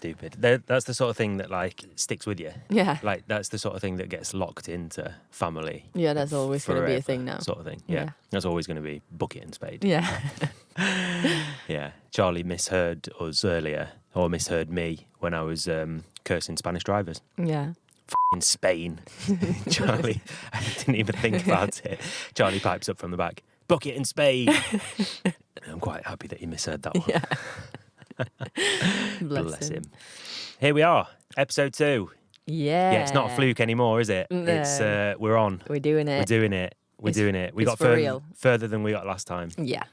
stupid. That's the sort of thing that like sticks with you. Yeah. Like that's the sort of thing that gets locked into family. Yeah, that's always going to be a forever thing now. Sort of thing. Yeah. That's always going to be bucket and spade. Yeah. Yeah. Charlie misheard us earlier, or misheard me when I was cursing Spanish drivers. Yeah. In Spain. Charlie, I didn't even think about it. Charlie pipes up from the back, bucket in Spain. I'm quite happy that he misheard that one. Yeah. Bless him. Here we are, episode 2. Yeah. Yeah, it's not a fluke anymore, is it? No. It's we're on. We're doing it. We're doing it. We're doing it. We it's got for real. further than we got last time. Yeah.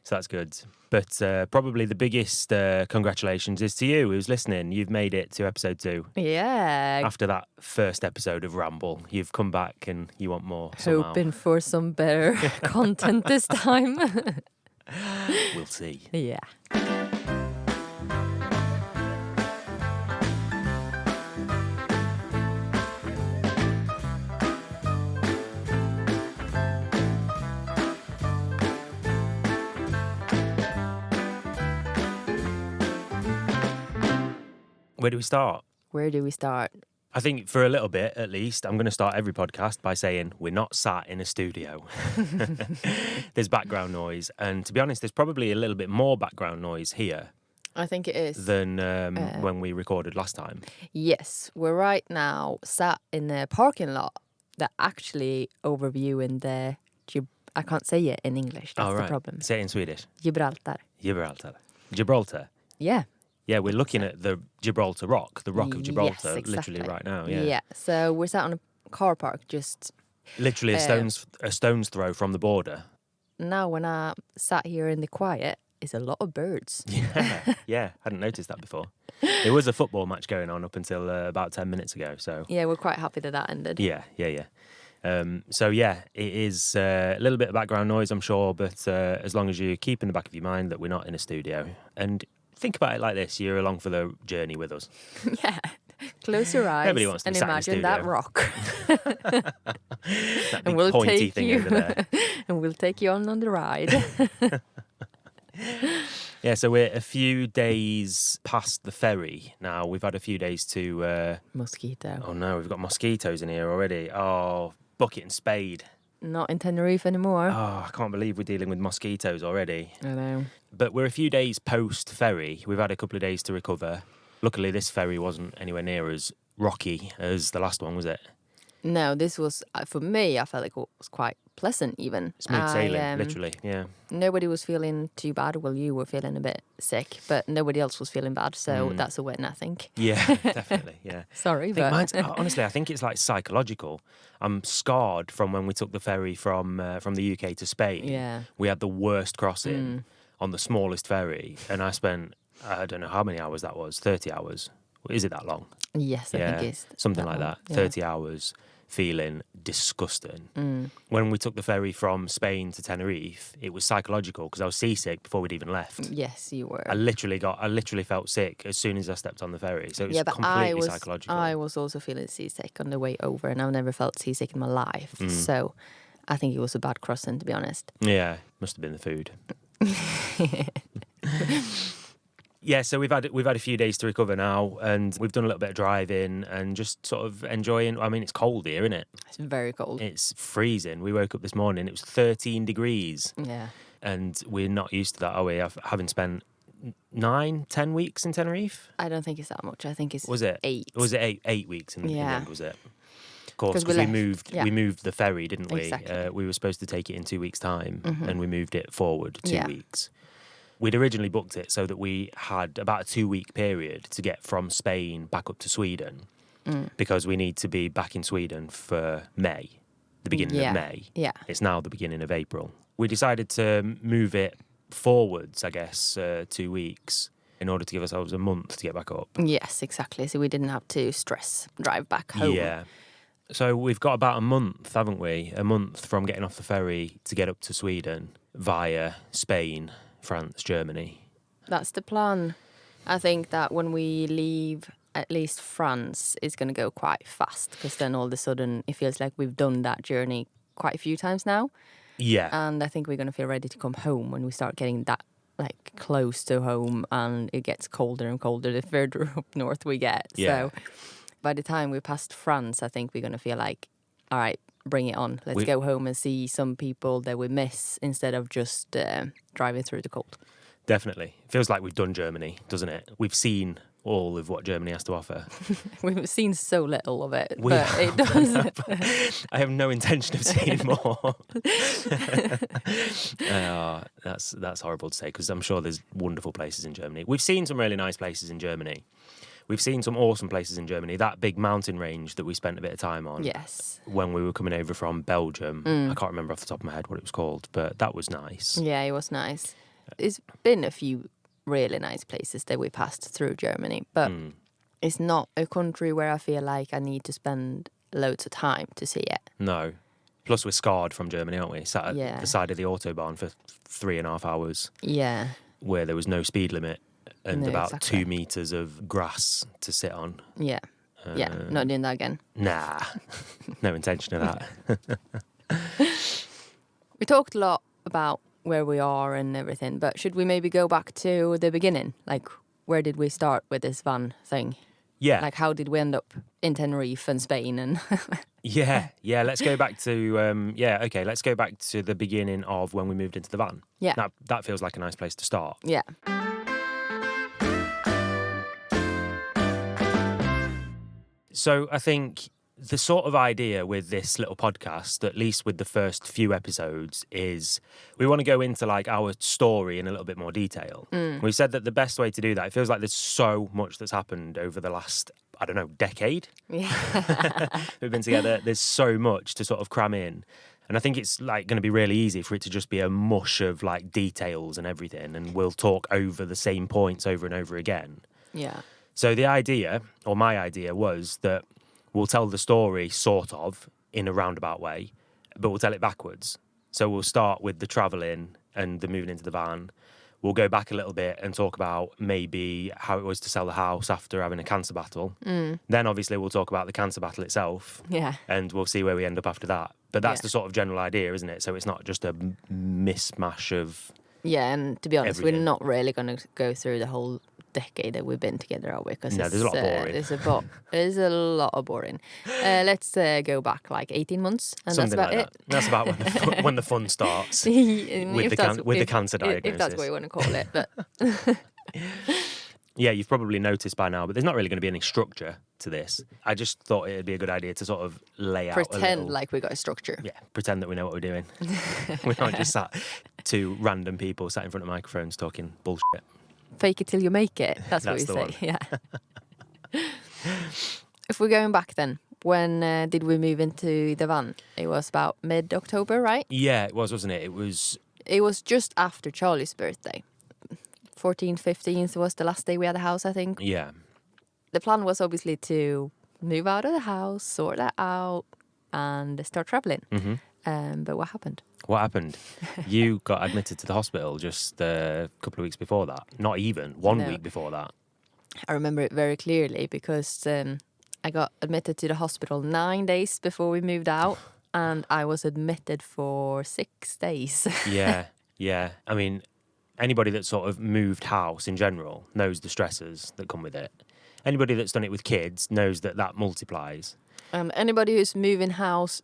So that's good. But probably the biggest congratulations is to you who's listening. You've made it to episode 2. Yeah. After that first episode of Ramble, you've come back and you want more somehow. Hoping for some better content this time. We'll see. Yeah. Where do we start? Where do we start? I think for a little bit, at least, I'm going to start every podcast by saying we're not sat in a studio. There's background noise. And to be honest, there's probably a little bit more background noise here I think it is. than when we recorded last time. Yes, we're right now sat in the parking lot that actually overviewing the... I can't say it in English, that's the problem. Say it in Swedish. Gibraltar. Gibraltar. Yeah. Yeah, we're looking at the Gibraltar Rock, the Rock of Gibraltar, Yes, exactly. literally right now. Yeah. Yeah, so we're sat on a car park just... Literally a stone's throw from the border. Now when I sat here in the quiet, it's a lot of birds. Yeah, hadn't noticed that before. There was a football match going on up until about 10 minutes ago, so... Yeah, we're quite happy that ended. Yeah. So yeah, it is a little bit of background noise, I'm sure, but as long as you keep in the back of your mind that we're not in a studio, and think about it like this, you're along for the journey with us. Yeah, close your eyes Nobody wants to and be sat in the imagine that studio. rock. That big And we'll pointy take thing you, over there. and we'll take you on the ride. Yeah, so we're a few days past the ferry now. We've had a few days to... Mosquito. Oh no, we've got mosquitoes in here already. Oh, bucket and spade. Not in Tenerife anymore. Oh, I can't believe we're dealing with mosquitoes already. I know. But we're a few days post-ferry. We've had a couple of days to recover. Luckily, this ferry wasn't anywhere near as rocky as the last one, was it? No, this was, for me, I felt like it was quite pleasant even. Smooth sailing, literally, yeah. Nobody was feeling too bad. Well, you were feeling a bit sick, but nobody else was feeling bad, so that's a win, I think. Yeah, definitely, yeah. Sorry, I think but... honestly, I think it's like psychological. I'm scarred from when we took the ferry from the UK to Spain. Yeah. We had the worst crossing on the smallest ferry, and I spent, I don't know how many hours that was, 30 hours. Is it that long? Yes, I think it's... something like that. Yeah. 30 hours feeling disgusting. When we took the ferry from Spain to Tenerife, it was psychological because I was seasick before we'd even left. Yes, you were. I literally felt sick as soon as I stepped on the ferry. So it was completely psychological. I was also feeling seasick on the way over, and I've never felt seasick in my life. So I think it was a bad crossing, to be honest. Yeah, must have been the food. Yeah, so we've had a few days to recover now, and we've done a little bit of driving and just sort of enjoying. I mean, it's cold here, isn't it? It's very cold. It's freezing. We woke up this morning, it was 13 degrees. Yeah. And we're not used to that, are we? Having spent 9-10 weeks in Tenerife? I don't think it's that much. I think it's Was it 8. Was it 8 weeks in the end, was it? Of course, 'Cause because we we moved the ferry, didn't we? Exactly. We were supposed to take it in 2 weeks' time, and we moved it forward 2 Yeah. weeks. We'd originally booked it so that we had about a 2-week period to get from Spain back up to Sweden, because we need to be back in Sweden for May, the beginning of May. Yeah. It's now the beginning of April. We decided to move it forwards, I guess, 2 weeks in order to give ourselves a month to get back up. Yes, exactly. So we didn't have to drive back home. Yeah. So we've got about a month, haven't we? A month from getting off the ferry to get up to Sweden via Spain, France, Germany. That's the plan. I think that when we leave, at least France is going to go quite fast, because then all of a sudden it feels like we've done that journey quite a few times now. Yeah. And I think we're going to feel ready to come home when we start getting that like close to home, and it gets colder and colder the further up north we get. Yeah. So by the time we passed France, I think we're going to feel like, all right, bring it on. Let's go home and see some people that we miss instead of just driving through the cold. Definitely. It feels like we've done Germany, doesn't it? We've seen all of what Germany has to offer. We've seen so little of it, but it does. I have no intention of seeing more. That's horrible to say, because I'm sure there's wonderful places in Germany. We've seen some really nice places in Germany. We've seen some awesome places in Germany. That big mountain range that we spent a bit of time on. Yes. When we were coming over from Belgium. I can't remember off the top of my head what it was called, but that was nice. Yeah, it was nice. There's been a few really nice places that we passed through Germany, but it's not a country where I feel like I need to spend loads of time to see it. No. Plus we're scarred from Germany, aren't we? Sat at the side of the Autobahn for 3.5 hours. Yeah. Where there was no speed limit and about 2 meters of grass to sit on. Yeah. Not doing that again. Nah. No intention of that. We talked a lot about where we are and everything, but should we maybe go back to the beginning? Like, where did we start with this van thing? Yeah. Like, how did we end up in Tenerife and Spain? And Yeah. Let's go back to let's go back to the beginning of when we moved into the van. Yeah. That feels like a nice place to start. Yeah. So I think the sort of idea with this little podcast, at least with the first few episodes, is we want to go into like our story in a little bit more detail. We've said that the best way to do that, it feels like there's so much that's happened over the last, I don't know, decade. Yeah. We've been together. There's so much to sort of cram in. And I think it's like going to be really easy for it to just be a mush of like details and everything. And we'll talk over the same points over and over again. Yeah. So the idea, or my idea, was that we'll tell the story sort of in a roundabout way, but we'll tell it backwards. So we'll start with the travelling and the moving into the van. We'll go back a little bit and talk about maybe how it was to sell the house after having a cancer battle. Then obviously we'll talk about the cancer battle itself. Yeah. And we'll see where we end up after that. But that's the sort of general idea, isn't it? So it's not just a mismatch of... Yeah, and to be honest, everything. we're not really going to go through the whole decade that we've been together, are we? Because No, there's a lot of boring. There's a lot of boring. Let's go back like 18 months, and Something that's about like it. that. That's about when the fun starts with the cancer diagnosis. If that's what you want to call it. But yeah, you've probably noticed by now, but there's not really going to be any structure to this. I just thought it'd be a good idea to sort of lay out pretend like we got a structure. Yeah, pretend that we know what we're doing. We're not just two random people sat in front of microphones talking bullshit. Fake it till you make it. That's what we say. One. Yeah. If we're going back then, when did we move into the van? It was about mid-October, right? Yeah, it was, wasn't it? It was just after Charlie's birthday. 14th, 15th was the last day we had a house, I think. Yeah. The plan was obviously to move out of the house, sort that out, and start traveling. But what happened? What happened? You got admitted to the hospital just a couple of weeks before that. Not even. 1 week before that. I remember it very clearly because I got admitted to the hospital 9 days before we moved out, and I was admitted for 6 days. Yeah. I mean, anybody that's sort of moved house in general knows the stresses that come with it. Anybody that's done it with kids knows that multiplies. Anybody who's moving house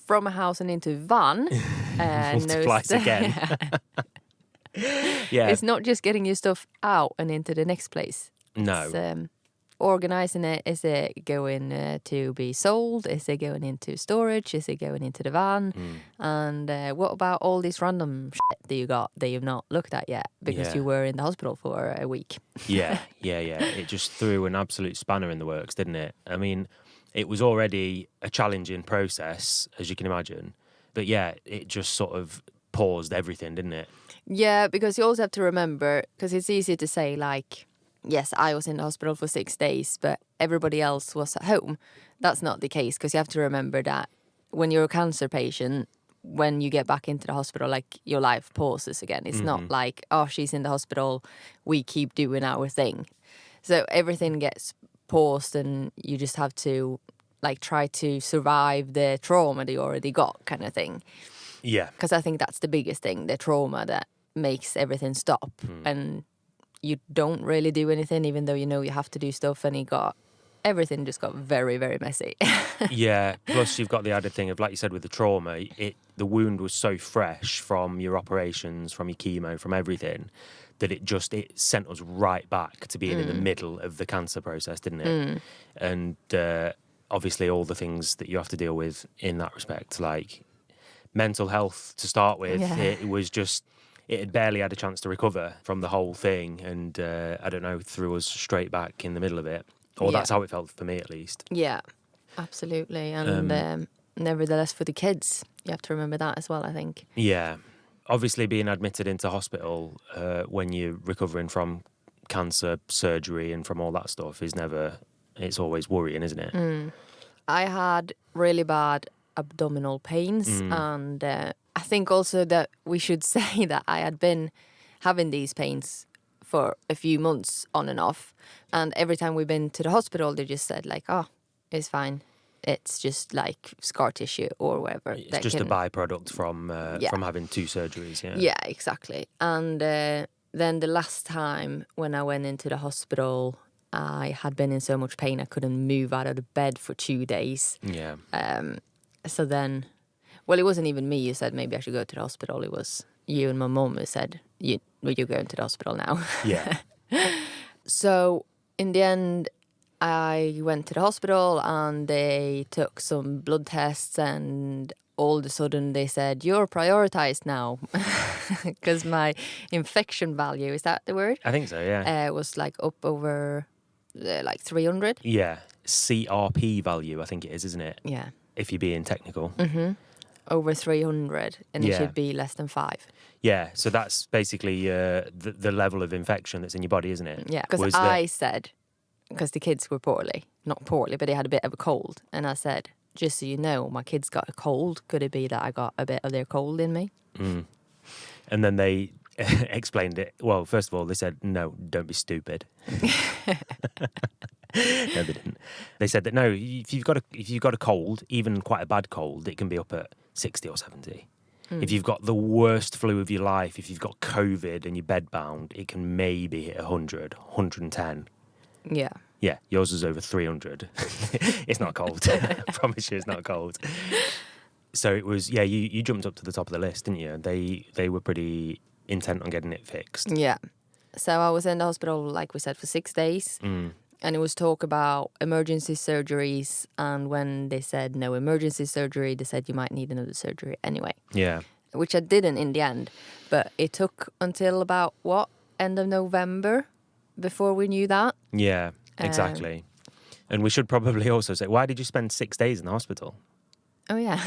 from a house and into a van multiplies knows again. Yeah. It's not just getting your stuff out and into the next place. No. It's, organising it. Is it going to be sold? Is it going into storage? Is it going into the van? And what about all this random shit that you got that you've not looked at yet because you were in the hospital for a week? Yeah. It just threw an absolute spanner in the works, didn't it? I mean, it was already a challenging process, as you can imagine. But yeah, it just sort of paused everything, didn't it? Yeah, because you also have to remember, because it's easy to say like, yes, I was in the hospital for 6 days, but everybody else was at home. That's not the case, because you have to remember that when you're a cancer patient, when you get back into the hospital, like your life pauses again. It's not like, oh, she's in the hospital, we keep doing our thing. So everything gets paused and you just have to like try to survive the trauma that you already got kind of thing. Yeah. Because I think that's the biggest thing, the trauma that makes everything stop. And you don't really do anything, even though you know you have to do stuff. And everything just got very, very messy. Yeah. Plus, you've got the added thing of, like you said, with the trauma, the wound was so fresh from your operations, from your chemo, from everything, that it sent us right back to being in the middle of the cancer process, didn't it? And obviously, all the things that you have to deal with in that respect, like mental health to start with, it was just. It had barely had a chance to recover from the whole thing, and I don't know, threw us straight back in the middle of it. Or that's how it felt for me, at least. Yeah, absolutely. And nevertheless, for the kids, you have to remember that as well, I think. Yeah. Obviously, being admitted into hospital when you're recovering from cancer, surgery, and from all that stuff it's always worrying, isn't it? I had really bad abdominal pains, and I think also that we should say that I had been having these pains for a few months on and off, and every time we've been to the hospital they just said like, oh, it's fine, it's just like scar tissue or whatever. It's just a byproduct from having 2 surgeries. Yeah, exactly. And then the last time when I went into the hospital, I had been in so much pain I couldn't move out of the bed for 2 days. Yeah. So then, well, it wasn't even me who said maybe I should go to the hospital. It was you and my mum who said, you're going to the hospital now. Yeah. So in the end, I went to the hospital and they took some blood tests, and all of a sudden they said, you're prioritized now. Because my infection value, is that the word? I think so, yeah. Was like up over like 300. Yeah. CRP value, I think it is, isn't it? Yeah. If you're being technical. Over 300, and it should be less than 5. Yeah, so that's basically the level of infection that's in your body, isn't it? Yeah, because I said, because the kids were not poorly, but they had a bit of a cold. And I said, just so you know, my kids got a cold. Could it be that I got a bit of their cold in me? And then they explained it. Well, first of all, they said, no, don't be stupid. No, they didn't. They said that, no, if you've got a cold, even quite a bad cold, it can be up at 60 or 70. If you've got the worst flu of your life, if you've got COVID and you're bedbound, it can maybe hit 100, 110. Yeah. Yeah, yours was over 300. It's not cold. I promise you it's not cold. So it was, yeah, you jumped up to the top of the list, didn't you? They were pretty intent on getting it fixed. Yeah. So I was in the hospital, like we said, for 6 days. And it was talk about emergency surgeries. And when they said no emergency surgery, they said you might need another surgery anyway. Yeah. Which I didn't in the end. But it took until about, end of November before we knew that. Yeah, exactly. And we should probably also say, why did you spend 6 days in the hospital? Oh, yeah.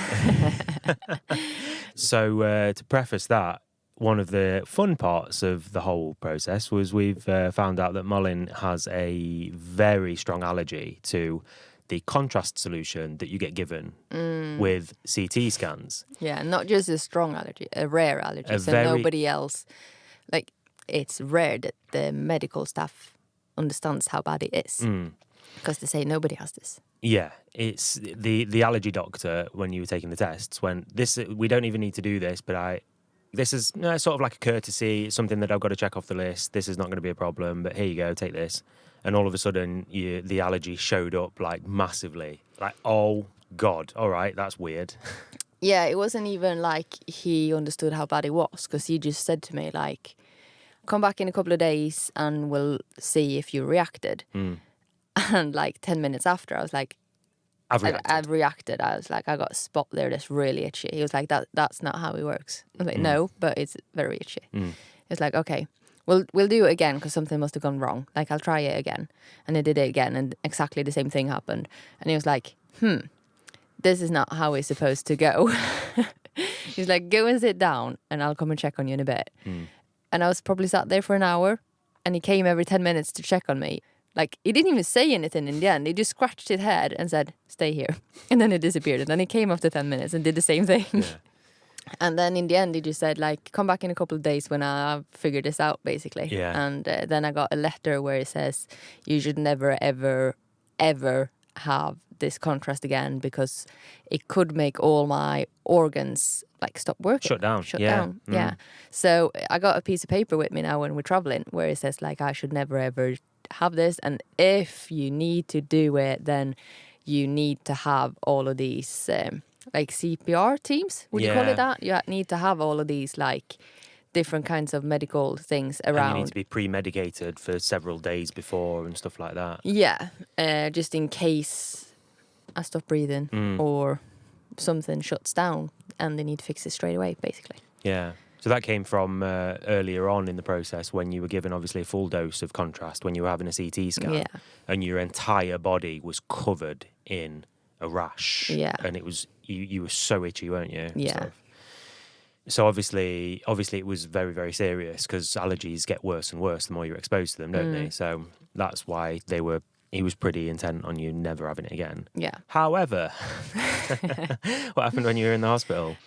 So to preface that, one of the fun parts of the whole process was we've found out that Malin has a very strong allergy to the contrast solution that you get given with CT scans. Yeah, not just a strong allergy, a rare allergy. Nobody else, like, it's rare that the medical staff understands how bad it is. Because they say nobody has this. Yeah, it's the allergy doctor, when you were taking the tests, when we don't even need to do this, but this is sort of like a courtesy. It's something that I've got to check off the list. This is not going to be a problem, but here you go, take this. And all of a sudden, the allergy showed up like massively. Like, oh God, all right, that's weird. Yeah, it wasn't even like he understood how bad it was, because he just said to me like, come back in a couple of days and we'll see if you reacted. And like 10 minutes after, I was like, I've reacted. I was like, I got a spot there that's really itchy. He was like, that's not how it works. I was like, no, but it's very itchy. It's like, okay, we'll do it again because something must have gone wrong. Like, I'll try it again. And I did it again and exactly the same thing happened. And he was like, this is not how it's supposed to go. He's like, go and sit down and I'll come and check on you in a bit. And I was probably sat there for an hour and he came every 10 minutes to check on me. Like, he didn't even say anything in the end. He just scratched his head and said, stay here. And then he disappeared. And then he came after 10 minutes and did the same thing. Yeah. And then in the end, he just said, like, come back in a couple of days when I've figured this out, basically. Yeah. And then I got a letter where it says, you should never, ever, ever have this contrast again because it could make all my organs like stop working. Shut down. Yeah. So I got a piece of paper with me now when we're traveling where it says like I should never ever have this, and if you need to do it, then you need to have all of these like CPR teams. Would you call it that? You need to have all of these like different kinds of medical things around. And you need to be pre-medicated for several days before and stuff like that. Yeah, just in case I stop breathing or something shuts down and they need to fix it straight away, basically. Yeah. So that came from earlier on in the process when you were given obviously a full dose of contrast when you were having a CT scan and your entire body was covered in a rash. Yeah. And it was, you were so itchy, weren't you? Yeah. So obviously it was very, very serious because allergies get worse and worse the more you're exposed to them, don't they? So that's why he was pretty intent on you never having it again. Yeah. However, what happened when you were in the hospital?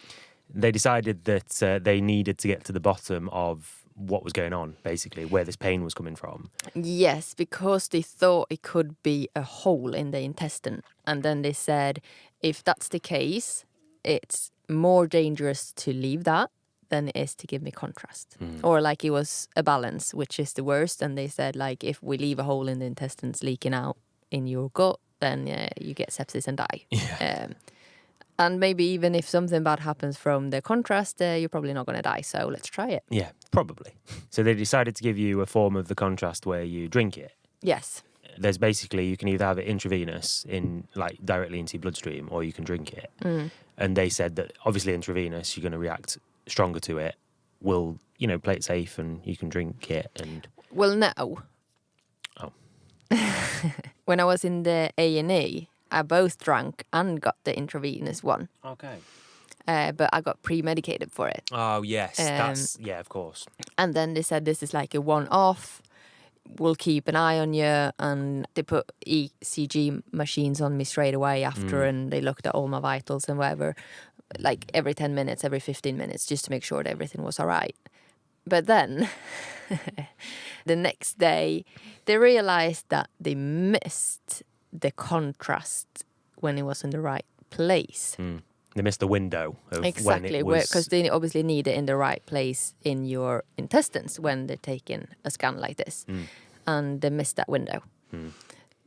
They decided that they needed to get to the bottom of what was going on, basically, where this pain was coming from. Yes, because they thought it could be a hole in the intestine. And then they said, if that's the case, it's more dangerous to leave that than it is to give me contrast. Or like it was a balance, which is the worst. And they said, like, if we leave a hole in the intestines leaking out in your gut, then you get sepsis and die. Yeah. And maybe even if something bad happens from the contrast, you're probably not going to die. So let's try it. Yeah, probably. So they decided to give you a form of the contrast where you drink it. Yes. There's basically, you can either have it intravenous like directly into your bloodstream, or you can drink it. And they said that obviously intravenous, you're going to react stronger to it. We'll, play it safe and you can drink it. And well, no. Oh. When I was in the A&E, I both drank and got the intravenous one. Okay. But I got pre-medicated for it. Oh, yes. Of course. And then they said this is like a one-off. We'll keep an eye on you. And they put ECG machines on me straight away after and they looked at all my vitals and whatever, like every 10 minutes, every 15 minutes, just to make sure that everything was all right. But then the next day, they realized that they missed the contrast when it was in the right place. They missed the window of exactly, when it was... because they obviously need it in the right place in your intestines when they're taking a scan like this. And they missed that window.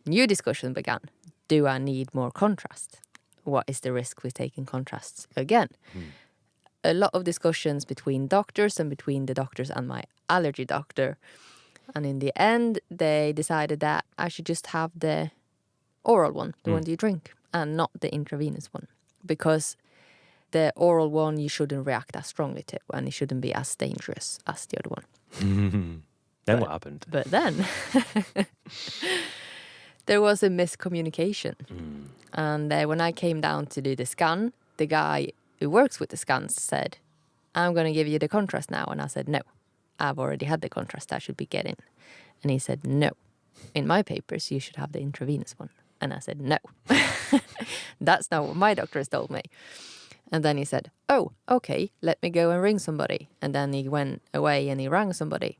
New discussion began. Do I need more contrast? What is the risk with taking contrasts again? A lot of discussions between doctors and between the doctors and my allergy doctor. And in the end, they decided that I should just have the oral one, the one you drink, and not the intravenous one. Because the oral one you shouldn't react as strongly to, and it shouldn't be as dangerous as the other one. Then what happened? But then there was a miscommunication. And when I came down to do the scan, the guy who works with the scans said, I'm going to give you the contrast now. And I said, no, I've already had the contrast I should be getting. And he said, no, in my papers, you should have the intravenous one. And I said, no, that's not what my doctor has told me. And then he said, oh, okay, let me go and ring somebody. And then he went away and he rang somebody.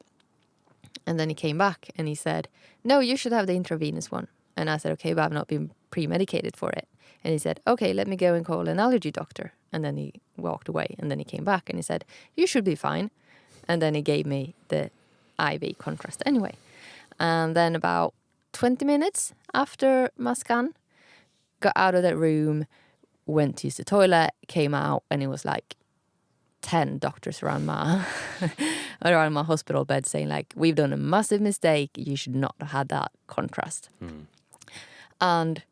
And then he came back and he said, no, you should have the intravenous one. And I said, okay, but I've not been pre-medicated for it. And he said, okay, let me go and call an allergy doctor. And then he walked away. And then he came back and he said, you should be fine. And then he gave me the IV contrast anyway. And then about 20 minutes after my scan, got out of that room, went to use the toilet, came out, and it was like 10 doctors around my around my hospital bed saying like, we've done a massive mistake. You should not have had that contrast. And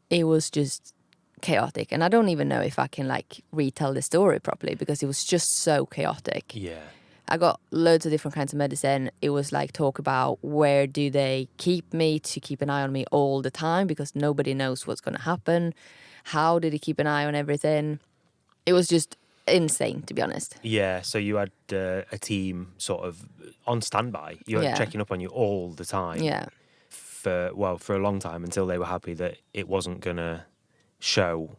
it was just chaotic. And I don't even know if I can like retell the story properly because it was just so chaotic. Yeah. I got loads of different kinds of medicine. It was like talk about where do they keep me to keep an eye on me all the time because nobody knows what's going to happen. How did he keep an eye on everything? It was just insane, to be honest. Yeah, so you had a team sort of on standby. You were checking up on you all the time. Yeah. For a long time until they were happy that it wasn't going to show,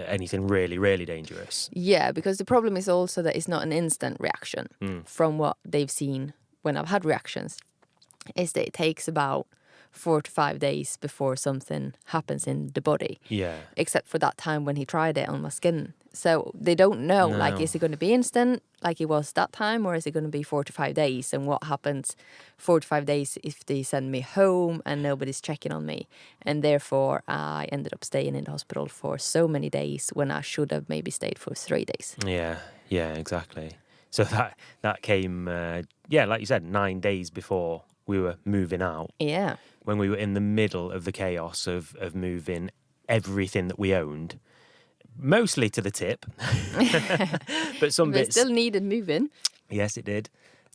anything really, really dangerous. Yeah, because the problem is also that it's not an instant reaction from what they've seen when I've had reactions. Is that it takes about 4 to 5 days before something happens in the body. Yeah. Except for that time when he tried it on my skin. So they don't know, like, No. is it going to be instant like it was that time, or is it going to be 4 to 5 days? And what happens 4 to 5 days if they send me home and nobody's checking on me? And therefore, I ended up staying in the hospital for so many days when I should have maybe stayed for 3 days. Yeah, exactly. So that came, like you said, 9 days before we were moving out. Yeah. When we were in the middle of the chaos of moving everything that we owned, mostly to the tip, but some bits still needed moving. Yes, it did,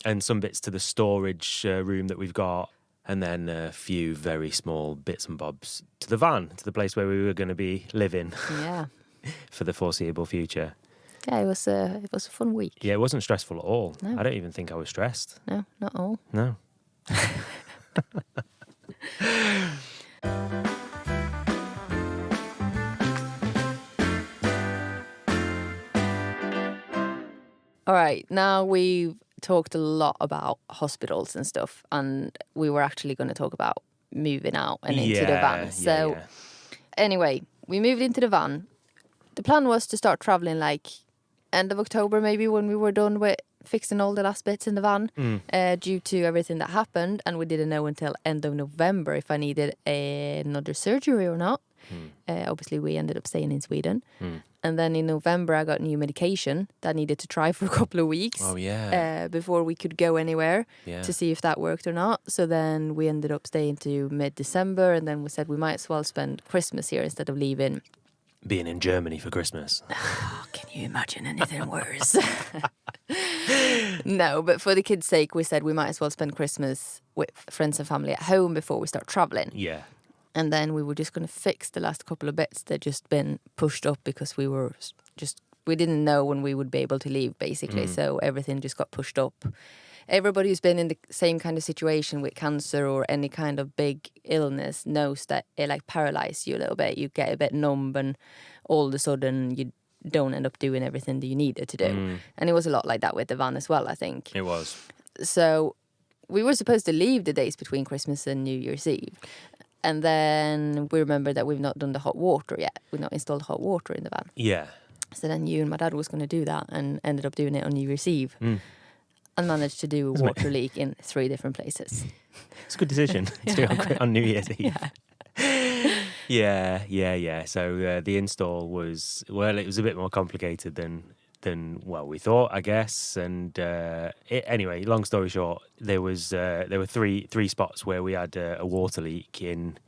and some bits to the storage room that we've got, and then a few very small bits and bobs to the van, to the place where we were going to be living. Yeah. For the foreseeable future. Yeah, it was a fun week. Yeah, it wasn't stressful at all. No. I don't even think I was stressed. No, not all. No. All right, now we've talked a lot about hospitals and stuff, and we were actually going to talk about moving out and into the van. So anyway, we moved into the van. The plan was to start traveling like end of October, maybe, when we were done with fixing all the last bits in the van, due to everything that happened. And we didn't know until end of November if I needed another surgery or not. Obviously, we ended up staying in Sweden. And then in November, I got new medication that I needed to try for a couple of weeks. Oh, yeah. Before we could go anywhere Yeah. to see if that worked or not. So then we ended up staying to mid-December. And then we said we might as well spend Christmas here instead of leaving. Being in Germany for Christmas. Oh, can you imagine anything worse? No, but for the kids' sake, we said we might as well spend Christmas with friends and family at home before we start traveling. Yeah. And then we were just going to fix the last couple of bits that just been pushed up because we didn't know when we would be able to leave, basically. So everything just got pushed up. Everybody who's been in the same kind of situation with cancer or any kind of big illness knows that it like paralyzes you a little bit. You get a bit numb, and all of a sudden you don't end up doing everything that you needed to do. And it was a lot like that with the van as well, I think. It was. So we were supposed to leave the days between Christmas and New Year's Eve. And then we remembered that we've not done the hot water yet. We've not installed hot water in the van. Yeah. So then you and my dad was going to do that and ended up doing it on New Year's Eve. And managed to do a water leak in 3 different places. It's a good decision to do on New Year's Eve. Yeah. So the install was, it was a bit more complicated than we thought, I guess. And anyway, long story short, there were three spots where we had a water leak in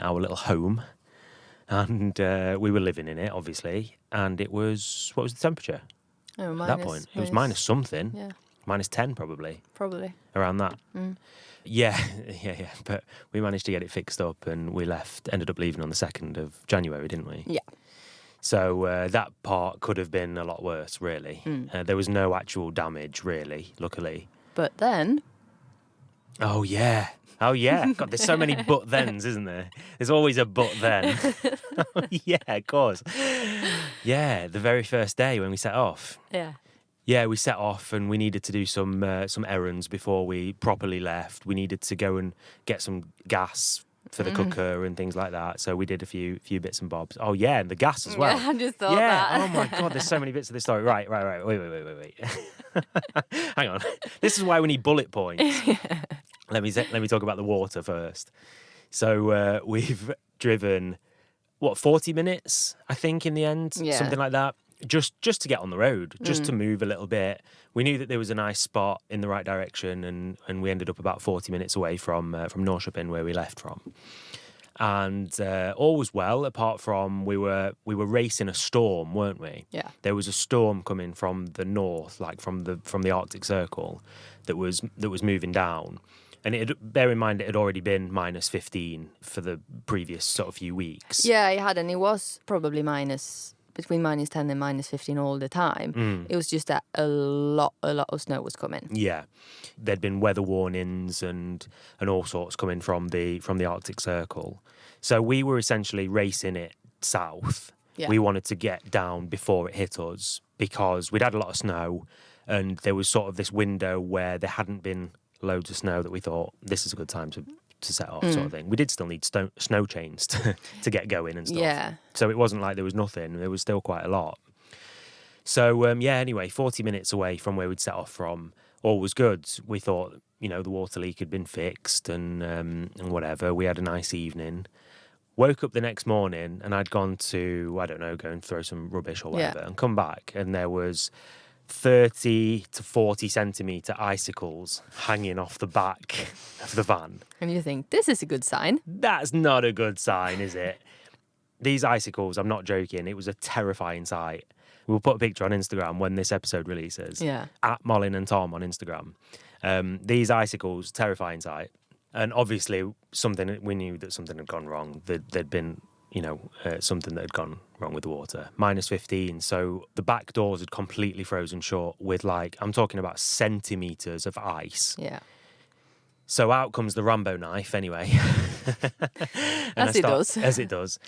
our little home, and we were living in it, obviously. And it was, what was the temperature at that point? It was minus something. Yeah. Minus 10 probably. Around that. Yeah. But we managed to get it fixed up, and we ended up leaving on the 2nd of January, didn't we? Yeah. So that part could have been a lot worse, really. There was no actual damage, really, luckily. But then... Oh, yeah. God, there's so many but thens, isn't there? There's always a but then. Yeah, of course. Yeah, the very first day when we set off. Yeah, we set off, and we needed to do some errands before we properly left. We needed to go and get some gas for the cooker and things like that. So we did a few bits and bobs. Oh, yeah, and the gas as well. Yeah, I just thought that. Oh, my God, there's so many bits of this story. Right. Wait. Hang on. This is why we need bullet points. Let me talk about the water first. So we've driven, 40 minutes, I think, in the end? Yeah. Something like that. Just to get on the road, just to move a little bit. We knew that there was a nice spot in the right direction, and we ended up about 40 minutes away from Norrköping, where we left from. And all was well, apart from we were racing a storm, weren't we? Yeah. There was a storm coming from the north, like from the Arctic Circle, that was moving down. And bear in mind, it had already been minus 15 for the previous sort of few weeks. Yeah, it had, and it was probably between minus 10 and minus 15 all the time. It was just that a lot of snow was coming. Yeah. There'd been weather warnings and all sorts coming from the Arctic Circle. So we were essentially racing it south. Yeah. We wanted to get down before it hit us because we'd had a lot of snow, and there was sort of this window where there hadn't been loads of snow that we thought this is a good time to to set off, sort of thing. We did still need snow chains to get going and stuff. Yeah. So it wasn't like there was nothing. There was still quite a lot. So, anyway, 40 minutes away from where we'd set off from, all was good. We thought, the water leak had been fixed and whatever. We had a nice evening. Woke up the next morning and I'd gone to, I don't know, go and throw some rubbish or whatever and come back and there was 30 to 40 centimetre icicles hanging off the back of the van. And you think, this is a good sign. That's not a good sign, is it? These icicles, I'm not joking, it was a terrifying sight. We'll put a picture on Instagram when this episode releases. Yeah. At Malin Tom on Instagram. These icicles, terrifying sight. And obviously, we knew that something had gone wrong. There'd been, something that had gone wrong with the water. -15. So the back doors had completely frozen shut with I'm talking about centimetres of ice. Yeah. So out comes the Rambo knife anyway. As it does.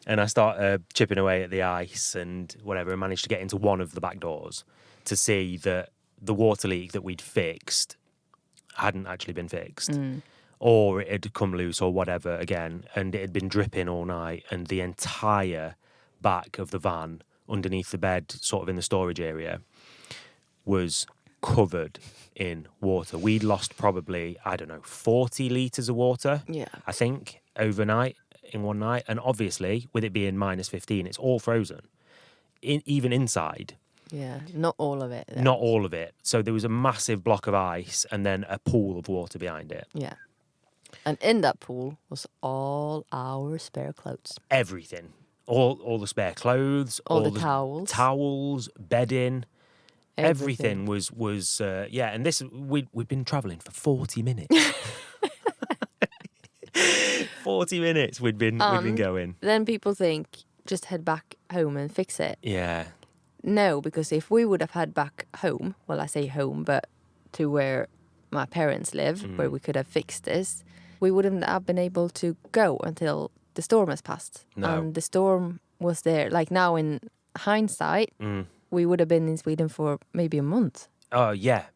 And I start chipping away at the ice and whatever, and managed to get into one of the back doors to see that the water leak that we'd fixed hadn't actually been fixed. Or it had come loose or whatever again, and it had been dripping all night, and the entire back of the van underneath the bed, sort of in the storage area, was covered in water. We'd lost probably, 40 litres of water, I think, overnight in one night. And obviously, with it being -15, it's all frozen, even inside. Yeah, not all of it. Not all of it. So there was a massive block of ice and then a pool of water behind it. Yeah. And in that pool was all our spare clothes. Everything. All the spare clothes. All the towels. Towels, bedding. Everything was and this, we'd been travelling for 40 minutes. 40 minutes we'd been going. Then people think, just head back home and fix it. Yeah. No, because if we would have had back home, well, I say home, but to where my parents live, where we could have fixed this, we wouldn't have been able to go until the storm has passed. No. And the storm was there. Now in hindsight, we would have been in Sweden for maybe a month. Oh, yeah,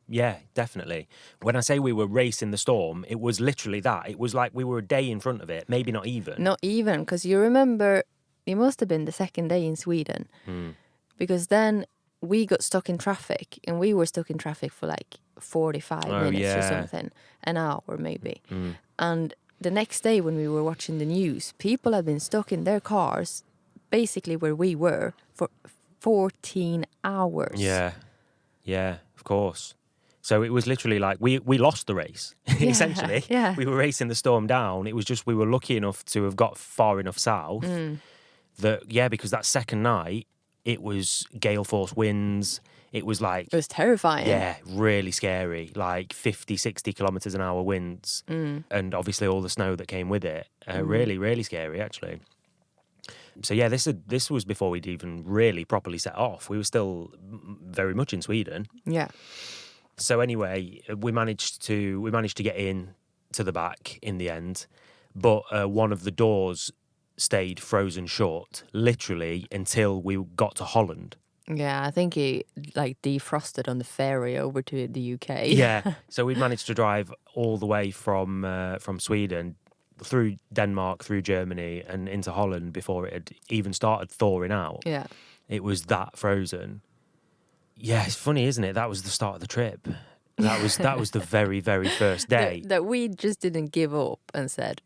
definitely. When I say we were racing the storm, it was literally that. It was like we were a day in front of it, maybe not even. Not even, because you remember, it must have been the second day in Sweden. Because then we got stuck in traffic, and we were stuck in traffic for 45 minutes or something, an hour maybe. And the next day when we were watching the news, people had been stuck in their cars, basically where we were, for 14 hours. Yeah, of course. So it was literally we lost the race, essentially. Yeah. We were racing the storm down. It was just we were lucky enough to have got far enough south because that second night, it was gale force winds. It was It was terrifying. Yeah, really scary. 50, 60 kilometres an hour winds. And obviously all the snow that came with it. Really, really scary, actually. So yeah, this was before we'd even really properly set off. We were still very much in Sweden. Yeah. So anyway, we managed to get in to the back in the end. But one of the doors stayed frozen shut, literally, until we got to Holland. Yeah, I think he defrosted on the ferry over to the UK. Yeah, so we'd managed to drive all the way from Sweden through Denmark, through Germany, and into Holland before it had even started thawing out. Yeah, it was that frozen. Yeah, it's funny, isn't it? That was the start of the trip. That was the very, very first day. that we just didn't give up and said,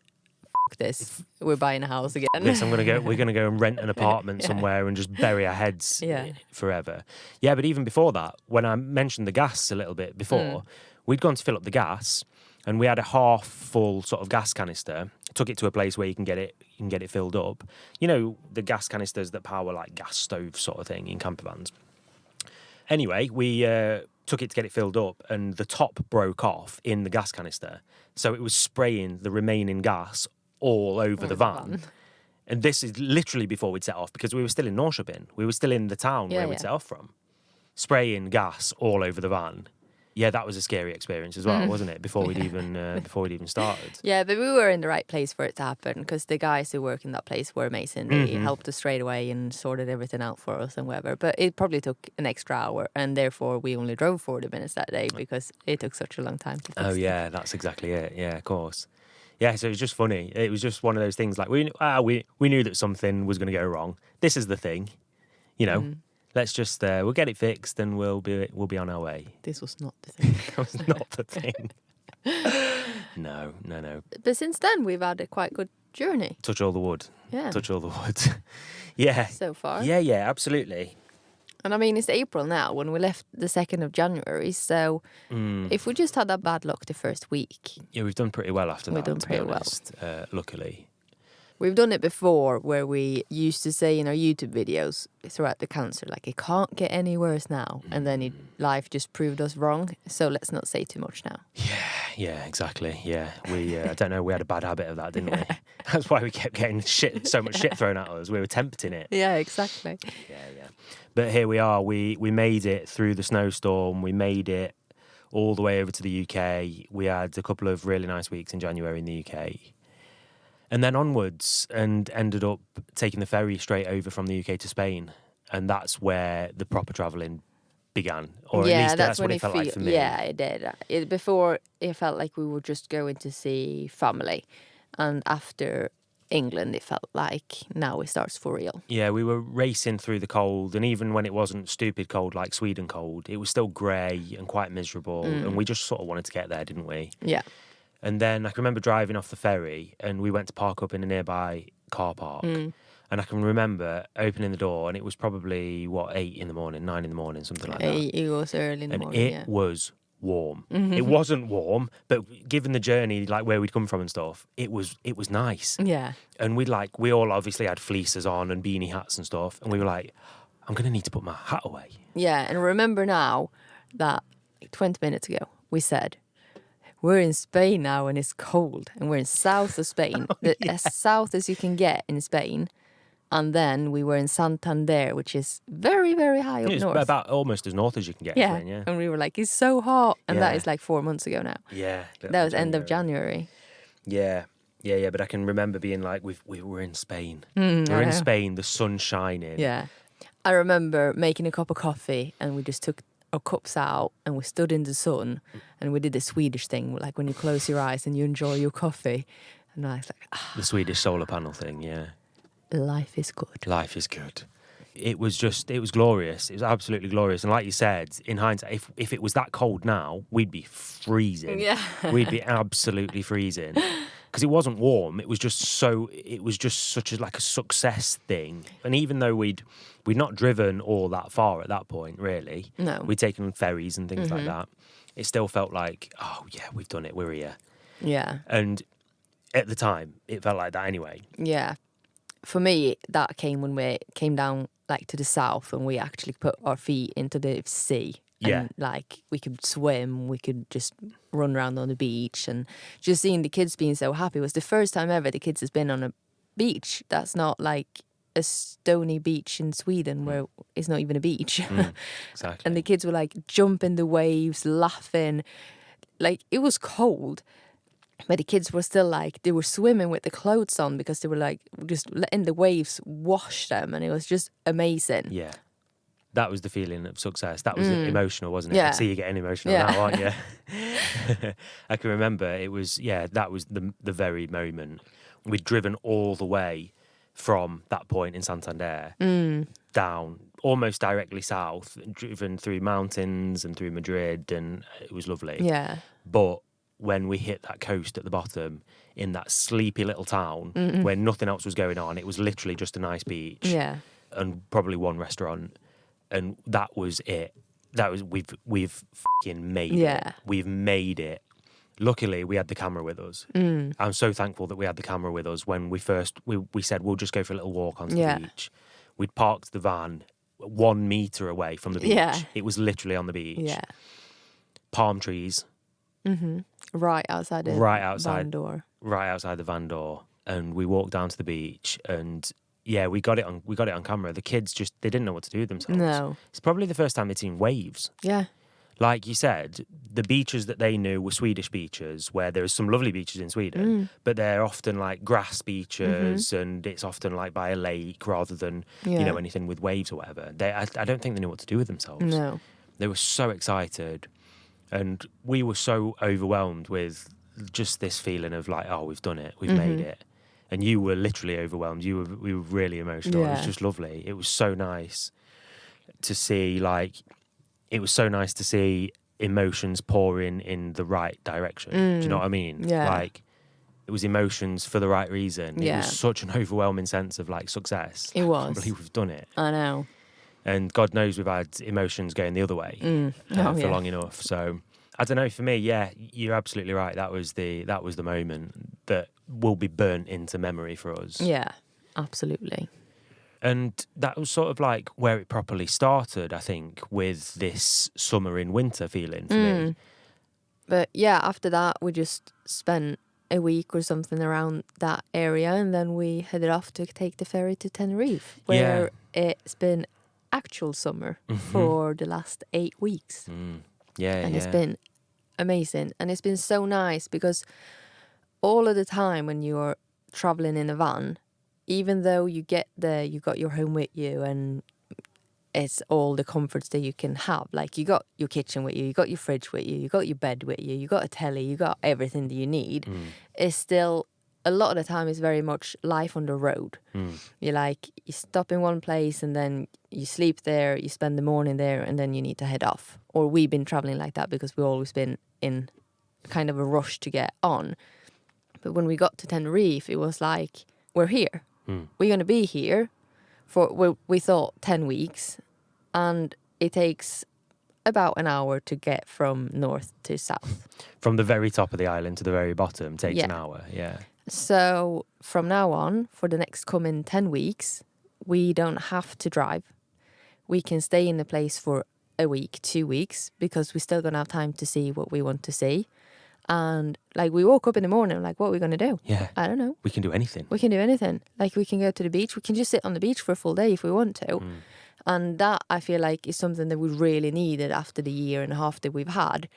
this, we're buying a house again. We're gonna go and rent an apartment somewhere and just bury our heads forever. Yeah, but even before that, when I mentioned the gas a little bit before, we'd gone to fill up the gas and we had a half full sort of gas canister. Took it to a place where you can get it filled up. The gas canisters that power gas stoves sort of thing in campervans. Anyway, we took it to get it filled up and the top broke off in the gas canister. So it was spraying the remaining gas all over the van. And this is literally before we'd set off because we were still in Norrköping. We were still in the town where we'd set off from. Spraying gas all over the van. Yeah, that was a scary experience as well, wasn't it? Before we'd even started. Yeah, but we were in the right place for it to happen because the guys who work in that place were amazing. They helped us straight away and sorted everything out for us and whatever. But it probably took an extra hour, and therefore we only drove 40 minutes that day because it took such a long time to fix Oh yeah, that's exactly it. Yeah, of course. Yeah, so it was just funny. It was just one of those things like we knew that something was going to go wrong. This is the thing, you know. Let's just we'll get it fixed and we'll be on our way. This was not the thing. That was not the thing. No. But since then, we've had a quite good journey. Touch all the wood. Yeah. Touch all the wood. Yeah. So far. Yeah, absolutely. And I mean, it's April now when we left the 2nd of January. So if we just had that bad luck the first week. Yeah, we've done pretty well after that. We've done to be pretty honest, luckily. We've done it before where we used to say in our YouTube videos throughout the cancer, like, it can't get any worse now. And then life just proved us wrong. So let's not say too much now. Yeah, exactly. Yeah, we. I don't know. We had a bad habit of that, didn't we? That's why we kept getting so much shit thrown at us. We were tempting it. Yeah, exactly. Yeah. But here we are. We made it through the snowstorm. We made it all the way over to the UK. We had a couple of really nice weeks in January in the UK. And then onwards, and ended up taking the ferry straight over from the UK to Spain. And that's where the proper travelling began. Or at least that's what it felt like for me. Yeah, it did. Before, it felt like we were just going to see family. And after England, it felt like now it starts for real. Yeah, we were racing through the cold. And even when it wasn't stupid cold like Sweden cold, it was still grey and quite miserable. And we just sort of wanted to get there, didn't we? Yeah. And then I can remember driving off the ferry and we went to park up in a nearby car park. And I can remember opening the door and it was probably, 8 in the morning, 9 in the morning, something like that. It was early in the morning, And it was warm. It wasn't warm, but given the journey, like where we'd come from and stuff, it was nice. Yeah. And we all obviously had fleeces on and beanie hats and stuff. And we were like, I'm going to need to put my hat away. Yeah, and remember now that 20 minutes ago, we said, we're in Spain now and it's cold and we're in south of Spain, as south as you can get in Spain. And then we were in Santander, which is very, very high up north. It's about almost as north as you can get in Spain, yeah. And we were like, it's so hot. And that is like 4 months ago now. Yeah. That was end of January. Yeah. But I can remember being like, we were in Spain. We're in Spain, the sun's shining. Yeah. I remember making a cup of coffee and we just took our cups out and we stood in the sun and we did the Swedish thing, like when you close your eyes and you enjoy your coffee. And I was like, The Swedish solar panel thing, yeah. Life is good. Life is good. It was glorious. It was absolutely glorious. And like you said, in hindsight, if it was that cold now, we'd be freezing. Yeah. We'd be absolutely freezing. Because it wasn't warm. It was just such a success thing. And even though we'd not driven all that far at that point, really. No. We'd taken ferries and things like that. It still felt like, oh yeah, we've done it. We're here. Yeah. And at the time, it felt like that anyway. Yeah. For me, that came when we came down like to the south and we actually put our feet into the sea. Yeah. And like we could swim, we could just run around on the beach, and just seeing the kids being so happy. It was the first time ever the kids has been on a beach that's not like a stony beach in Sweden where it's not even a beach. Exactly. And the kids were like jumping the waves, laughing. Like it was cold, but the kids were still like, they were swimming with the clothes on because they were like just letting the waves wash them, and it was just amazing. Yeah. That was the feeling of success. That was emotional, wasn't it? Yeah. I see you getting emotional now, aren't you? I can remember it was, that was the very moment. We'd driven all the way from that point in Santander down, almost directly south, driven through mountains and through Madrid, and it was lovely. Yeah. But when we hit that coast at the bottom, in that sleepy little town where nothing else was going on, it was literally just a nice beach. Yeah. And probably one restaurant. And that was it. That was we've fucking made it. We've made it. Luckily, we had the camera with us. I'm so thankful that we had the camera with us when we said we'll just go for a little walk onto the beach. We'd parked the van 1 meter away from the beach. Yeah. It was literally on the beach. Yeah. Palm trees. Right outside the van door. Right outside the van door. And we walked down to the beach and we got it on camera. The kids they didn't know what to do with themselves. No. It's probably the first time they'd seen waves. Yeah. Like you said, the beaches that they knew were Swedish beaches, where there's some lovely beaches in Sweden, but they're often like grass beaches and it's often like by a lake rather than, anything with waves or whatever. I don't think they knew what to do with themselves. No. They were so excited and we were so overwhelmed with just this feeling of like, oh, we've done it, we've made it. And you were literally overwhelmed. We were really emotional. It was just lovely. It was so nice to see, like, it was so nice to see emotions pouring in the right direction. Do you know what I mean? Yeah. Like, it was emotions for the right reason. Yeah. It was such an overwhelming sense of like success. It was. I can't believe we've done it. I know. And God knows we've had emotions going the other way for long enough. So I don't know. For me, yeah, you're absolutely right. That was the moment that will be burnt into memory for us. Yeah, absolutely. And that was sort of like where it properly started, I think, with this summer in winter feeling for me. But yeah, after that, we just spent a week or something around that area, and then we headed off to take the ferry to Tenerife, where it's been actual summer for the last 8 weeks. Yeah, and it's been amazing. And it's been so nice because all of the time when you're traveling in a van, even though you get there, you got your home with you and it's all the comforts that you can have. Like, you got your kitchen with you, you got your fridge with you, you got your bed with you, you got a telly, you got everything that you need. It's still, a lot of the time, it's very much life on the road. You stop in one place and then you sleep there, you spend the morning there, and then you need to head off. Or we've been traveling like that because we've always been in kind of a rush to get on. But when we got to Tenerife, it was like, we're here. We're going to be here for, we thought, 10 weeks. And it takes about an hour to get from north to south. From the very top of the island to the very bottom takes an hour, So from now on, for the next coming 10 weeks, we don't have to drive. We can stay in the place for a week, 2 weeks, because we're still going to have time to see what we want to see. And like, we woke up in the morning, like, what are we going to do? Yeah. I don't know. We can do anything. We can do anything. Like, we can go to the beach. We can just sit on the beach for a full day if we want to. And that, I feel like, is something that we really needed after the year and a half that we've had.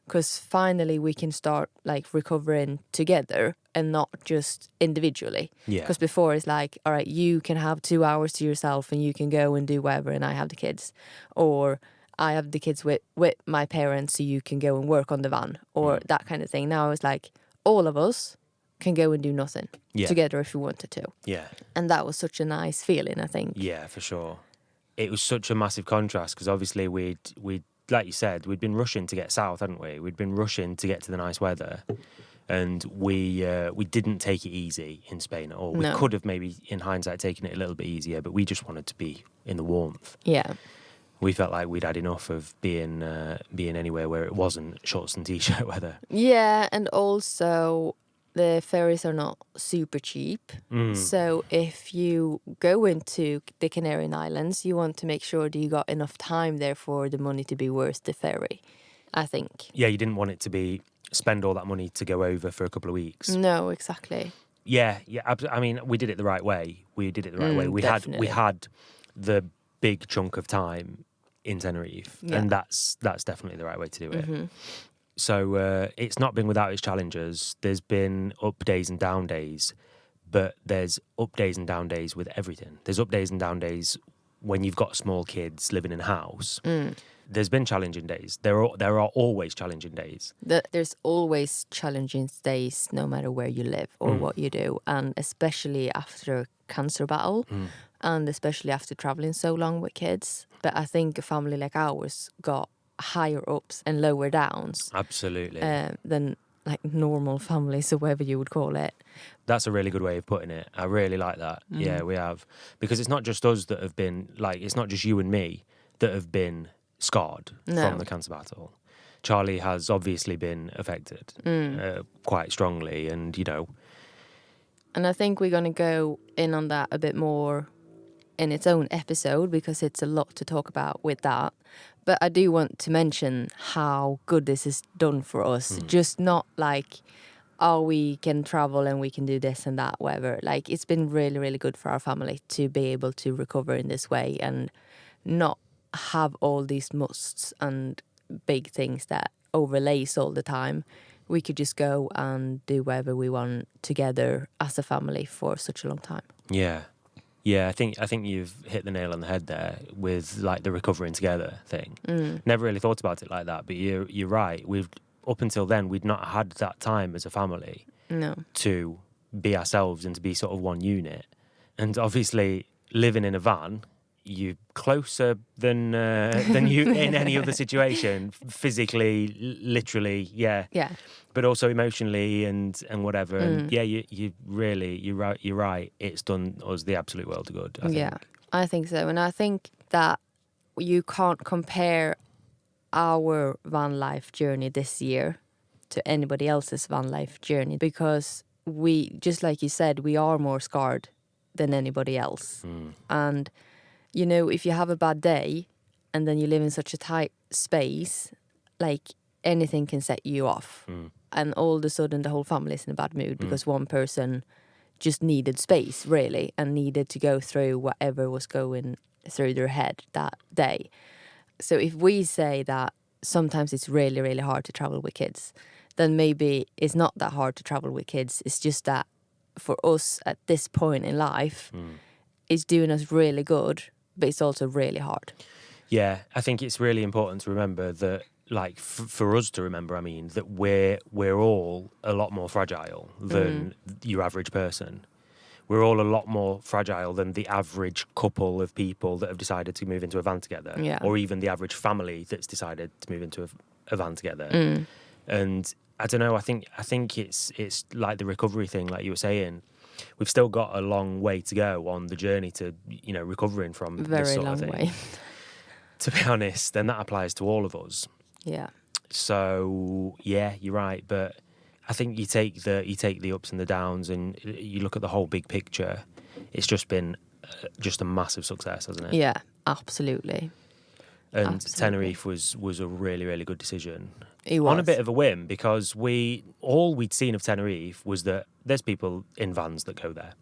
Because finally we can start, like, recovering together and not just individually. Yeah. Because before it's like, all right, you can have 2 hours to yourself and you can go and do whatever, and I have the kids. Or I have the kids with my parents, so you can go and work on the van, or that kind of thing. Now it's like, all of us can go and do nothing together if we wanted to. Yeah. And that was such a nice feeling, I think. Yeah, for sure. It was such a massive contrast because obviously we'd like you said, we'd been rushing to get south, hadn't we? We'd been rushing to get to the nice weather, and we didn't take it easy in Spain at all. We could have maybe, in hindsight, taken it a little bit easier, but we just wanted to be in the warmth. Yeah. We felt like we'd had enough of being anywhere where it wasn't shorts and t-shirt weather. Yeah, and also the ferries are not super cheap. So if you go into the Canary Islands, you want to make sure that you got enough time there for the money to be worth the ferry, I think. Yeah, you didn't want it to spend all that money to go over for a couple of weeks. No, exactly. Yeah. I mean, we did it the right way. We Definitely. had the big chunk of time in Tenerife, and that's definitely the right way to do it. So it's not been without its challenges. There's been up days and down days, but there's up days and down days with everything. There's up days and down days when you've got small kids living in a house. There's been challenging days. There are always challenging days. There's always challenging days no matter where you live or what you do, and especially after a cancer battle and especially after traveling so long with kids. But I think a family like ours got higher ups and lower downs. Absolutely. Than like normal families or whatever you would call it. That's a really good way of putting it. I really like that. Yeah, we have. Because it's not just us that have been, like, it's not just you and me that have been scarred from the cancer battle. Charlie has obviously been affected quite strongly, and, you know. And I think we're going to go in on that a bit more in its own episode because it's a lot to talk about with that. But I do want to mention how good this has done for us. Just not like, oh, we can travel and we can do this and that, whatever. Like, it's been really, really good for our family to be able to recover in this way and not have all these musts and big things that overlays all the time. We could just go and do whatever we want together as a family for such a long time. Yeah. Yeah, I think you've hit the nail on the head there with, like, the recovering together thing. Never really thought about it like that, but you're right. up until then, we'd not had that time as a family to be ourselves and to be sort of one unit. And obviously, living in a van, you're closer than you in any other situation, physically, literally, yeah. But also emotionally and whatever. And yeah, you're right. It's done us the absolute world of good, I think. Yeah, I think so. And I think that you can't compare our van life journey this year to anybody else's van life journey, because we, just like you said, we are more scarred than anybody else. And, you know, if you have a bad day and then you live in such a tight space, like anything can set you off. And all of a sudden the whole family is in a bad mood because one person just needed space, really, and needed to go through whatever was going through their head that day. So if we say that sometimes it's really, really hard to travel with kids, then maybe it's not that hard to travel with kids. It's just that for us at this point in life, it's doing us really good, but it's also really hard. Yeah, I think it's really important to remember that, like, for us to remember, I mean, that we're all a lot more fragile than your average person. We're all a lot more fragile than the average couple of people that have decided to move into a van together, or even the average family that's decided to move into a van together. And I don't know. I think it's like the recovery thing, like you were saying. We've still got a long way to go on the journey to, you know, recovering from this sort of thing. Very long way. To be honest, and that applies to all of us. Yeah. So yeah, you're right, but I think you take the ups and the downs, and you look at the whole big picture. It's just been just a massive success, hasn't it? Yeah, absolutely. And Tenerife was a really, really good decision. It was. On a bit of a whim, because all we'd seen of Tenerife was that there's people in vans that go there.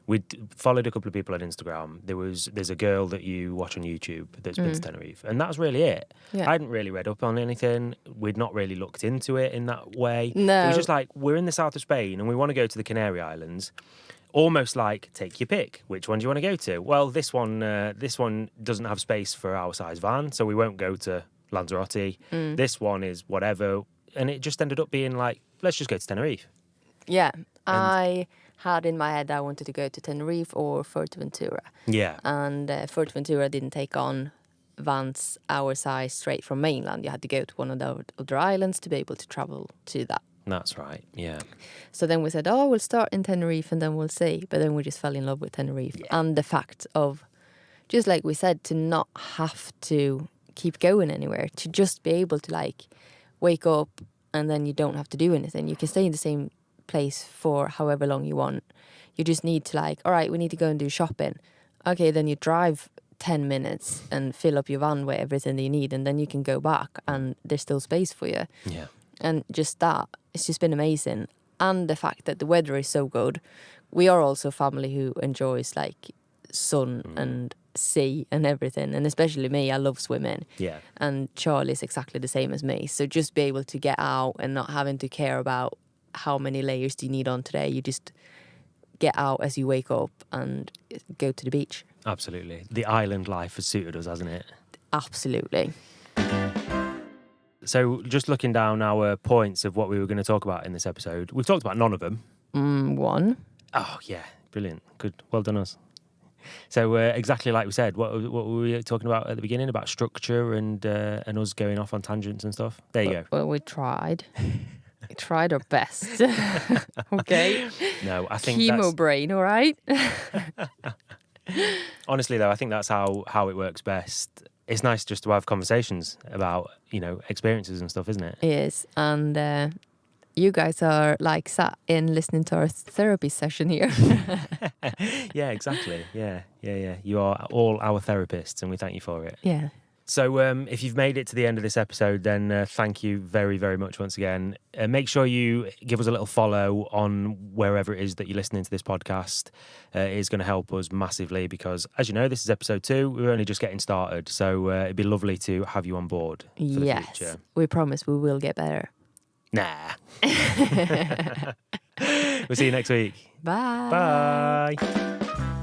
We'd followed a couple of people on Instagram. There's a girl that you watch on YouTube that's been to Tenerife, and that was really it. I hadn't really read up on anything. We'd not really looked into it in that way. No. It was just like, we're in the south of Spain and we want to go to the Canary Islands. Almost like, take your pick. Which one do you want to go to? Well, this one doesn't have space for our size van, so we won't go to Lanzarote. This one is whatever. And it just ended up being like, let's just go to Tenerife. Yeah. I had in my head I wanted to go to Tenerife or Fuerteventura. Yeah. And Fuerteventura didn't take on vans our size straight from mainland. You had to go to one of the other islands to be able to travel to that. That's right, yeah. So then we said, we'll start in Tenerife and then we'll see. But then we just fell in love with Tenerife. Yeah. And the fact of, just like we said, to not have to keep going anywhere, to just be able to, like, wake up and then you don't have to do anything. You can stay in the same place for however long you want. You just need to, like, all right, we need to go and do shopping. Okay, then you drive 10 minutes and fill up your van with everything that you need, and then you can go back and there's still space for you. Yeah. And just that, it's just been amazing. And the fact that the weather is so good. We are also a family who enjoys, like, sun and sea and everything. And especially me, I love swimming. Yeah. And Charlie's exactly the same as me. So just be able to get out and not having to care about how many layers do you need on today. You just get out as you wake up and go to the beach. Absolutely. The island life has suited us, hasn't it? Absolutely. So just looking down our points of what we were going to talk about in this episode, we've talked about none of them. One. Oh, yeah. Brilliant. Good. Well done, us. So exactly like we said, what were we talking about at the beginning? About structure and us going off on tangents and stuff? There you go. Well, we tried. We tried our best. Okay? No, I think Chemo brain, all right? Honestly, though, I think that's how it works best. It's nice just to have conversations about, you know, experiences and stuff, isn't it? It is. And you guys are, like, sat in listening to our therapy session here. Yeah, exactly. Yeah. You are all our therapists, and we thank you for it. Yeah. So if you've made it to the end of this episode, then thank you very, very much once again. Make sure you give us a little follow on wherever it is that you're listening to this podcast. It is going to help us massively because, as you know, this is episode 2. We're only just getting started. So it'd be lovely to have you on board for the future. We promise we will get better. Nah. We'll see you next week. Bye. Bye.